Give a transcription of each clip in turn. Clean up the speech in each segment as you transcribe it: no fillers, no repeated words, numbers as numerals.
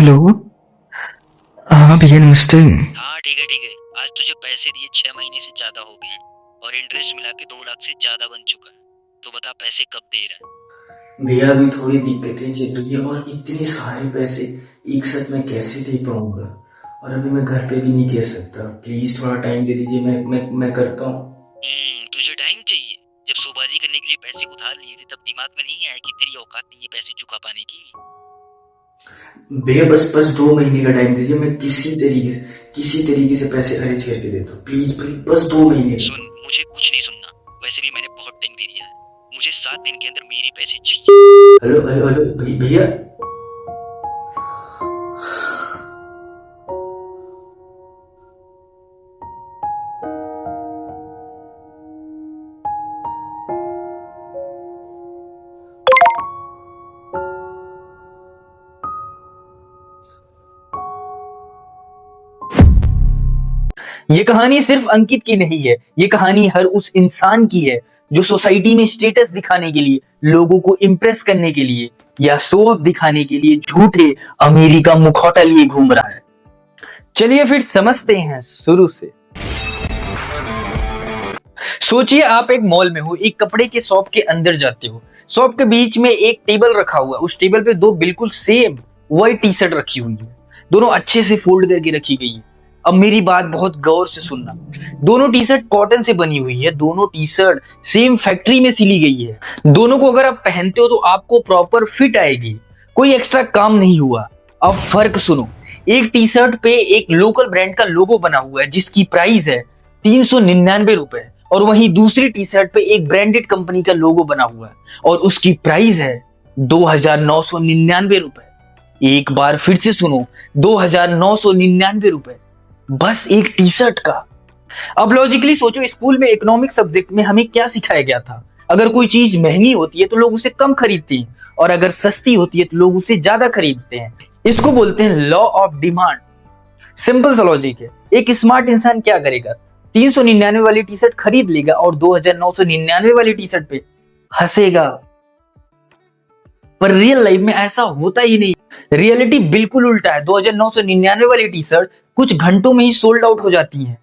Hello. हाँ भैया नमस्ते। हाँ ठीक है ठीक है। आज तुझे पैसे दिए 6 महीने से ज्यादा हो गए हैं और इंटरेस्ट मिला के 2 लाख से ज्यादा बन चुका है। तो बता पैसे कब दे रहा है? भैया अभी थोड़ी दिक्कतें चल रही है और इतने सारे पैसे एक साथ मैं कैसे दे पाऊंगा। और अभी मैं घर पे भी नहीं कह सकता। प्लीज थोड़ा टाइम दे दीजिए। मैं करता हूँ। तुझे टाइम चाहिए? जब शोबाजी करने के लिए पैसे उधार लिए थे तब दिमाग में नहीं आया कि तेरी औकात नहीं है पैसे चुका पाने की? भैया बस 2 महीने का टाइम दीजिए। मैं किसी तरीके से पैसे अरेंज करके देता हूँ। प्लीज प्लीज बस 2 महीने। सुन, मुझे कुछ नहीं सुनना। वैसे भी मैंने बहुत टाइम दे दिया है। मुझे 7 दिन के अंदर मेरे पैसे चाहिए। हेलो हेलो हेलो भैया। ये कहानी सिर्फ अंकित की नहीं है, ये कहानी हर उस इंसान की है जो सोसाइटी में स्टेटस दिखाने के लिए, लोगों को इम्प्रेस करने के लिए या शो ऑफ दिखाने के लिए झूठे अमीरी का मुखौटा लिए घूम रहा है। चलिए फिर समझते हैं शुरू से। सोचिए आप एक मॉल में हो, एक कपड़े के शॉप के अंदर जाते हो। शॉप के बीच में एक टेबल रखा हुआ है, उस टेबल पे दो बिल्कुल सेम व्हाइट टी शर्ट रखी हुई है। दोनों अच्छे से फोल्ड करके रखी गई है। अब मेरी बात बहुत गौर से सुनना। दोनों टी शर्ट कॉटन से बनी हुई है, दोनों टी शर्ट सेम फैक्ट्री में सिली गई है। दोनों को अगर आप पहनते हो तो आपको प्रॉपर फिट आएगी, कोई एक्स्ट्रा काम नहीं हुआ। अब फर्क सुनो, एक टी शर्ट पे एक लोकल ब्रांड का लोगो बना हुआ है जिसकी प्राइस है 399 रुपए, और वहीं दूसरी टी शर्ट पे एक ब्रांडेड कंपनी का लोगो बना हुआ है और उसकी प्राइस है 2999 रुपए। एक बार फिर से सुनो, 2999 रुपए बस एक टी शर्ट का। अब लॉजिकली सोचो, स्कूल में इकोनॉमिक सब्जेक्ट में हमें क्या सिखाया गया था? अगर कोई चीज महंगी होती है तो लोग उसे कम खरीदते हैं और अगर सस्ती होती है तो लोग उसे ज्यादा खरीदते हैं। इसको बोलते हैं लॉ ऑफ डिमांड। सिंपल सा लॉजिक है। एक स्मार्ट इंसान क्या करेगा? 399 वाली टी शर्ट खरीद लेगा और 2999 वाली टी शर्ट पे हंसेगा। पर रियल लाइफ में ऐसा होता ही नहीं। रियलिटी बिल्कुल उल्टा है। 2999 वाली टी शर्ट कुछ घंटों में ही सोल्ड आउट हो जाती है।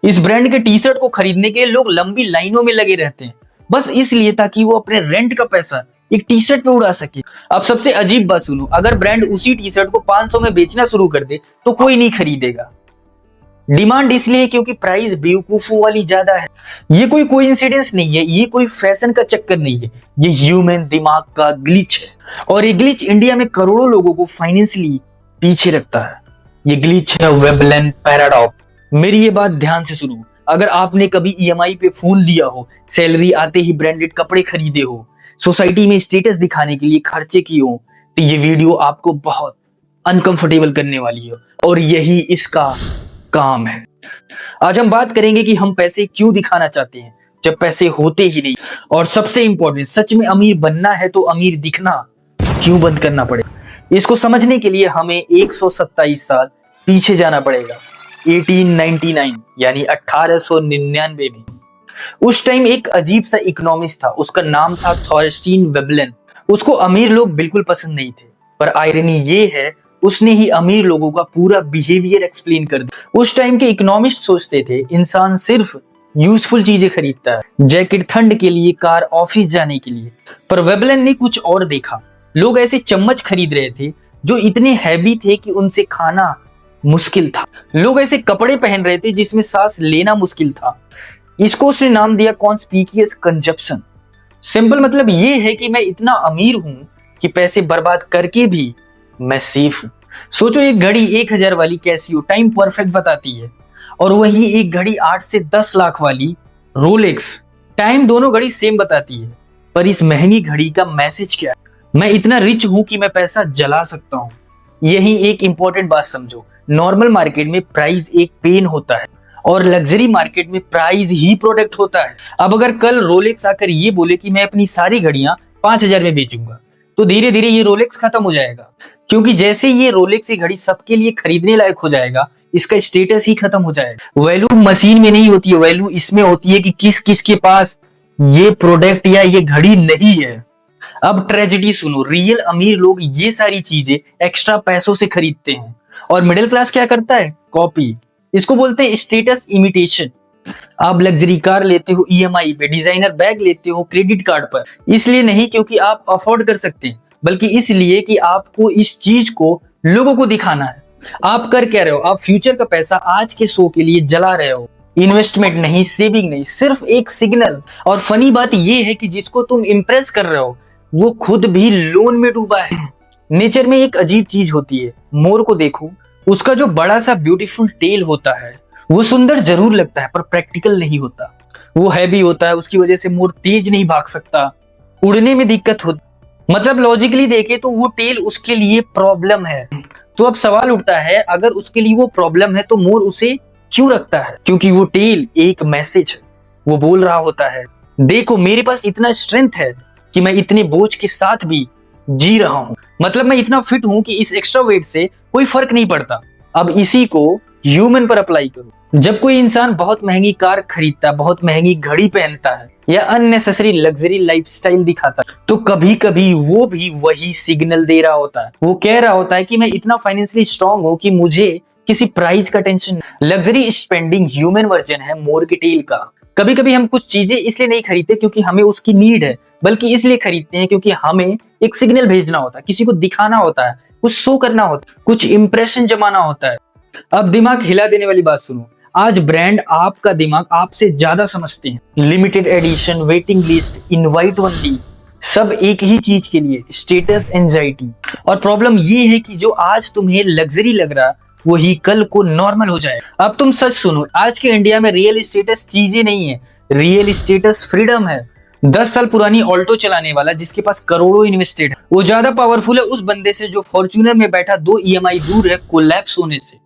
इस ब्रांड के टी शर्ट को खरीदने के लिए लोग लंबी लाइनों में लगे रहते हैं, बस इसलिए ताकि वो अपने रेंट का पैसा एक टी शर्ट पे उड़ा सके। अब सबसे अजीब बात सुनो, अगर ब्रांड उसी टी शर्ट को 500 में बेचना शुरू कर दे तो कोई नहीं खरीदेगा। डिमांड इसलिए क्योंकि प्राइस बेवकूफों वाली ज्यादा है। ये कोई कोइंसिडेंस नहीं है, ये कोई फैशन का चक्कर नहीं है, ये ह्यूमन दिमाग का ग्लिच है। और ये ग्लिच इंडिया में करोड़ों लोगों को फाइनेंशियली पीछे रखता है। ये ग्लिच है वेबलेन पैराडॉक्स। मेरी ये बात ध्यान से सुनो। अगर आपने कभी ईएमआई पे फोन लिया हो, सैलरी आते ही ब्रांडेड कपड़े खरीदे हो, सोसाइटी में स्टेटस दिखाने के लिए खर्चे किए हो, तो ये वीडियो आपको बहुत अनकंफर्टेबल करने वाली है और यही इसका काम है। आज हम बात करेंगे कि हम पैसे क्यों दिखाना चाहते हैं जब पैसे होते ही नहीं, और सबसे इंपॉर्टेंट, सच में अमीर बनना है तो अमीर दिखना क्यों बंद करना पड़ेगा। इसको समझने के लिए हमें 127 साल पीछे जाना पड़ेगा। 1899 यानी 1899 में उस टाइम एक अजीब सा इकोनॉमिस्ट था, उसका नाम था थॉरस्टीन वेबलेन। उसको अमीर लोग बिल्कुल पसंद नहीं थे, पर आयरनी ये है उसने ही अमीर लोगों का पूरा बिहेवियर एक्सप्लेन कर दिया। उस टाइम के इकोनॉमिस्ट सोचते थे इंसान सिर्फ यूजफुल चीजें खरीदता है, जैकेट ठंड के लिए, कार ऑफिस जाने के लिए। पर वेबलेन ने कुछ और देखा। लोग ऐसे चम्मच खरीद रहे थे जो इतने हैवी थे कि उनसे खाना मुश्किल था। लोग ऐसे कपड़े पहन रहे थे जिसमें सांस लेना मुश्किल था। इसको उसने नाम दिया कॉन्स्पिकियस कंजप्शन। सिंपल मतलब ये है कि मैं इतना अमीर हूं कि पैसे बर्बाद करके भी मैं सेफ हूं। सोचो, एक घड़ी 1000 वाली कैसियो टाइम परफेक्ट बताती है और वही एक घड़ी 8 से 10 लाख वाली रोलेक्स टाइम, दोनों घड़ी सेम बताती है। पर इस महंगी घड़ी का मैसेज क्या है? मैं इतना रिच हूं कि मैं पैसा जला सकता हूं। यही एक इंपॉर्टेंट बात समझो। नॉर्मल मार्केट में प्राइस एक पेन होता है और लग्जरी मार्केट में प्राइस ही प्रोडक्ट होता है। अब अगर कल रोलेक्स आकर ये बोले कि मैं अपनी सारी घड़ियां 5000 में बेचूंगा, तो धीरे धीरे ये रोलेक्स खत्म हो जाएगा, क्योंकि जैसे ये रोलेक्स की घड़ी सबके लिए खरीदने लायक हो जाएगा, इसका स्टेटस ही खत्म हो जाएगा। वैल्यू मशीन में नहीं होती है, वैल्यू इसमें होती है कि किस किस के पास ये प्रोडक्ट या ये घड़ी नहीं है। अब ट्रेजेडी सुनो, रियल अमीर लोग ये सारी चीजें एक्स्ट्रा पैसों से खरीदते हैं और मिडिल क्लास क्या करता है? कॉपी। इसको बोलते हैं स्टेटस इमिटेशन। आप लग्जरी कार लेते हो ईएमआई पे, डिजाइनर बैग लेते हो क्रेडिट कार्ड पर, इसलिए नहीं क्योंकि आप अफोर्ड कर सकते हैं, बल्कि इसलिए कि आपको इस चीज को लोगों को दिखाना है। आप कर क्या रहे हो? आप फ्यूचर का पैसा आज के शो के लिए जला रहे हो। इन्वेस्टमेंट नहीं, सेविंग नहीं, सिर्फ एक सिग्नल। और फनी बात यह है कि जिसको तुम इंप्रेस कर रहे हो वो खुद भी लोन में डूबा है। नेचर में एक अजीब चीज होती है, मोर को देखो, उसका जो बड़ा सा ब्यूटीफुल टेल होता है वो सुंदर जरूर लगता है पर प्रैक्टिकल नहीं होता। वो हैवी होता है, उसकी वजह से मोर तेज नहीं भाग सकता, उड़ने में दिक्कत होती। मतलब लॉजिकली देखे तो वो टेल उसके लिए प्रॉब्लम है। तो अब सवाल उठता है, अगर उसके लिए वो प्रॉब्लम है तो मोर उसे क्यों रखता है? क्योंकि वो टेल एक मैसेज है। वो बोल रहा होता है, देखो मेरे पास इतना स्ट्रेंथ है कि मैं इतने बोझ के साथ भी जी रहा हूं। मतलब मैं इतना फिट हूं कि इस एक्स्ट्रा वेट से कोई फर्क नहीं पड़ता। अब इसी को ह्यूमन पर अप्लाई करो। जब कोई इंसान बहुत महंगी कार खरीदता, बहुत महंगी घड़ी पहनता है या अननेसेसरी लग्जरी लाइफस्टाइल दिखाता है, तो कभी कभी वो भी वही सिग्नल दे रहा होता है। वो कह रहा होता है कि मैं इतना फाइनेंशियली स्ट्रांग हूं कि मुझे किसी प्राइस का टेंशन नहीं। लग्जरी स्पेंडिंग ह्यूमन वर्जन है मोर के टेल का। कभी कभी हम कुछ चीजें इसलिए नहीं खरीदते क्योंकि हमें उसकी नीड है, बल्कि इसलिए खरीदते हैं क्योंकि हमें एक सिग्नल भेजना होता है, किसी को दिखाना होता है, कुछ शो करना होता है, कुछ इंप्रेशन जमाना होता है। अब दिमाग हिला देने वाली बात सुनो, आज ब्रांड आपका दिमाग आपसे ज्यादा समझते हैं। Limited edition, waiting list, invite only, सब एक ही चीज के लिए, स्टेटस एंजाइटी। और प्रॉब्लम ये है कि जो आज तुम्हें लग्जरी लग रहा वही कल को नॉर्मल हो जाए। अब तुम सच सुनो, आज के इंडिया में रियल स्टेटस चीजें नहीं है, रियल स्टेटस फ्रीडम है। 10 साल पुरानी ऑल्टो चलाने वाला जिसके पास करोड़ों इन्वेस्टेड है, वो ज्यादा पावरफुल है उस बंदे से जो फॉर्च्यूनर में बैठा 2 ईएमआई दूर है कोलैप्स होने से।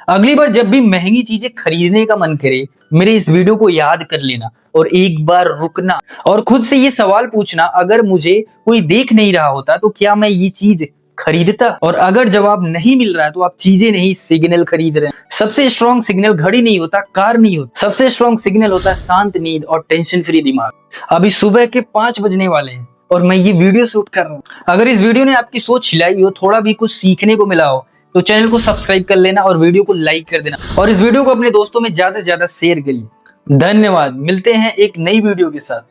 अगली बार जब भी महंगी चीजें खरीदने का मन करे, मेरे इस वीडियो को याद कर लेना और एक बार रुकना और खुद से ये सवाल पूछना, अगर मुझे कोई देख नहीं रहा होता तो क्या मैं ये चीज खरीदता? और अगर जवाब नहीं मिल रहा है तो आप चीजें नहीं सिग्नल खरीद रहे हैं। सबसे स्ट्रॉन्ग सिग्नल घड़ी नहीं होता, कार नहीं होता, सबसे स्ट्रॉन्ग सिग्नल होता है शांत नींद और टेंशन फ्री दिमाग। अभी सुबह के 5 बजने वाले हैं और मैं ये वीडियो शूट कर रहा हूँ। अगर इस वीडियो ने आपकी सोच हिलाई हो, थोड़ा भी कुछ सीखने को मिला हो, तो चैनल को सब्सक्राइब कर लेना और वीडियो को लाइक कर देना और इस वीडियो को अपने दोस्तों में ज्यादा से ज्यादा शेयर करिए। धन्यवाद, मिलते हैं एक नई वीडियो के साथ।